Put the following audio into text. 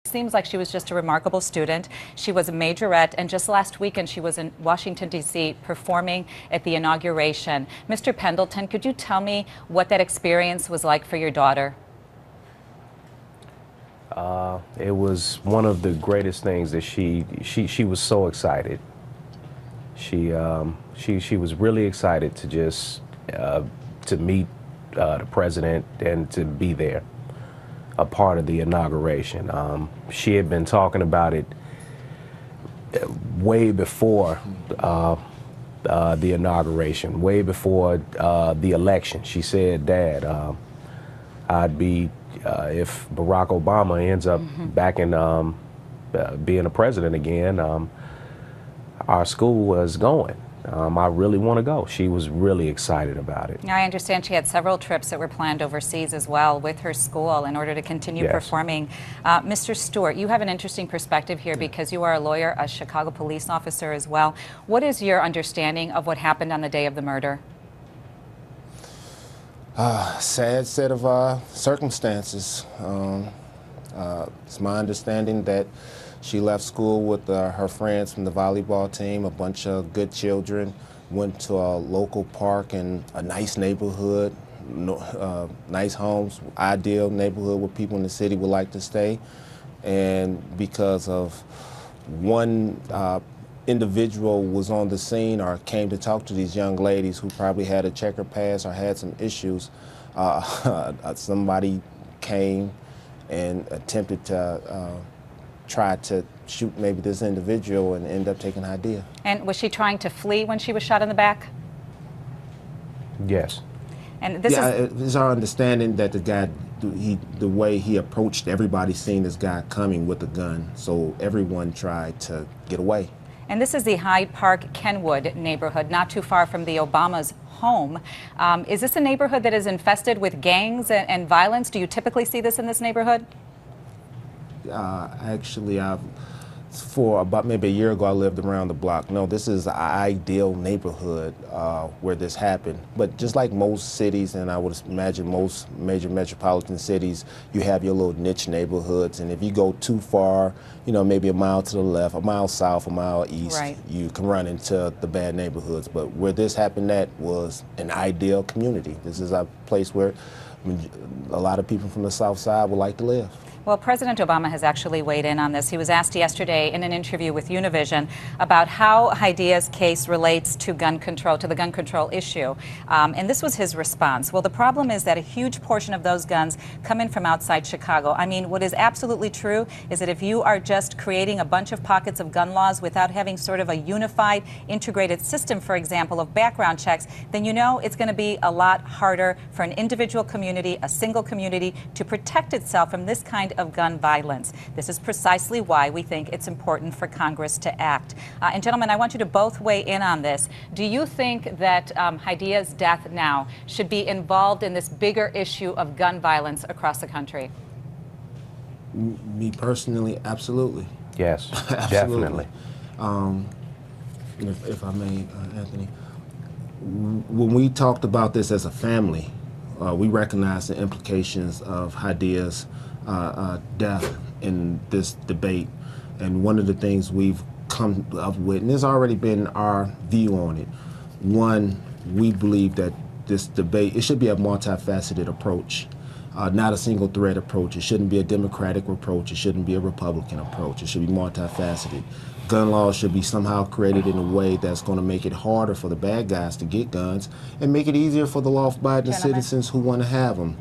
Seems like she was just a remarkable student. She was a majorette, and just last weekend she was in Washington, D.C. performing at the inauguration. Mr. Pendleton, could you tell me what that experience was like for your daughter? It was one of the greatest things that she was so excited. She was really excited to just to meet the president and to be there, a part of the inauguration. She had been talking about it way before the inauguration, way before the election. She said, "Dad, I'd be if Barack Obama ends up back in being a president again, our school was going. I really want to go." She was really excited about it. Now, I understand she had several trips that were planned overseas as well with her school in order to continue performing. Mr. Stuart, you have an interesting perspective here because you are a lawyer, a Chicago police officer as well. What is your understanding of what happened on the day of the murder? Sad set of circumstances. It's my understanding that she left school with her friends from the volleyball team, a bunch of good children, went to a local park in a nice neighborhood, nice homes, ideal neighborhood where people in the city would like to stay. And because of one individual was on the scene or came to talk to these young ladies who probably had a checker past or had some issues, somebody came and attempted to try to shoot maybe this individual and end up taking Hadiya. And was she trying to flee when she was shot in the back? Yes. And this it's our understanding that the guy, the way he approached everybody seeing this guy coming with a gun, so everyone tried to get away. And this is the Hyde Park Kenwood neighborhood, not too far from the Obama's home. Is this a neighborhood that is infested with gangs and violence? Do you typically see this in this neighborhood? Actually, for about maybe a year ago, I lived around the block. No, this is an ideal neighborhood where this happened. But just like most cities, and I would imagine most major metropolitan cities, you have your little niche neighborhoods. And if you go too far, you know, maybe a mile to the left, a mile south, a mile east, you can run into the bad neighborhoods. But where this happened at was an ideal community. This is a place where a lot of people from the South Side would like to live. Well, President Obama has actually weighed in on this. He was asked yesterday in an interview with Univision about how Hadiya's case relates to gun control, to the gun control issue. And this was his response. Well, the problem is that a huge portion of those guns come in from outside Chicago. I mean, what is absolutely true is that if you are just creating a bunch of pockets of gun laws without having sort of a unified, integrated system, for example, of background checks, then you know it's going to be a lot harder for an individual community, a single community, to protect itself from this kind of gun violence. This is precisely why we think it's important for Congress to act. And gentlemen, I want you to both weigh in on this. Do you think that Hadiya's death now should be involved in this bigger issue of gun violence across the country? Me personally, absolutely. Yes, Absolutely. definitely. If I may, Anthony, when we talked about this as a family, we recognized the implications of Hadiya's death in this debate. And one of the things we've come up with, and there's already been our view on it, one, we believe that this debate, it should be a multifaceted approach, not a single thread approach. It shouldn't be a Democratic approach. It shouldn't be a Republican approach. It should be multifaceted. Gun laws should be somehow created in a way that's going to make it harder for the bad guys to get guns and make it easier for the law-abiding citizens who want to have them.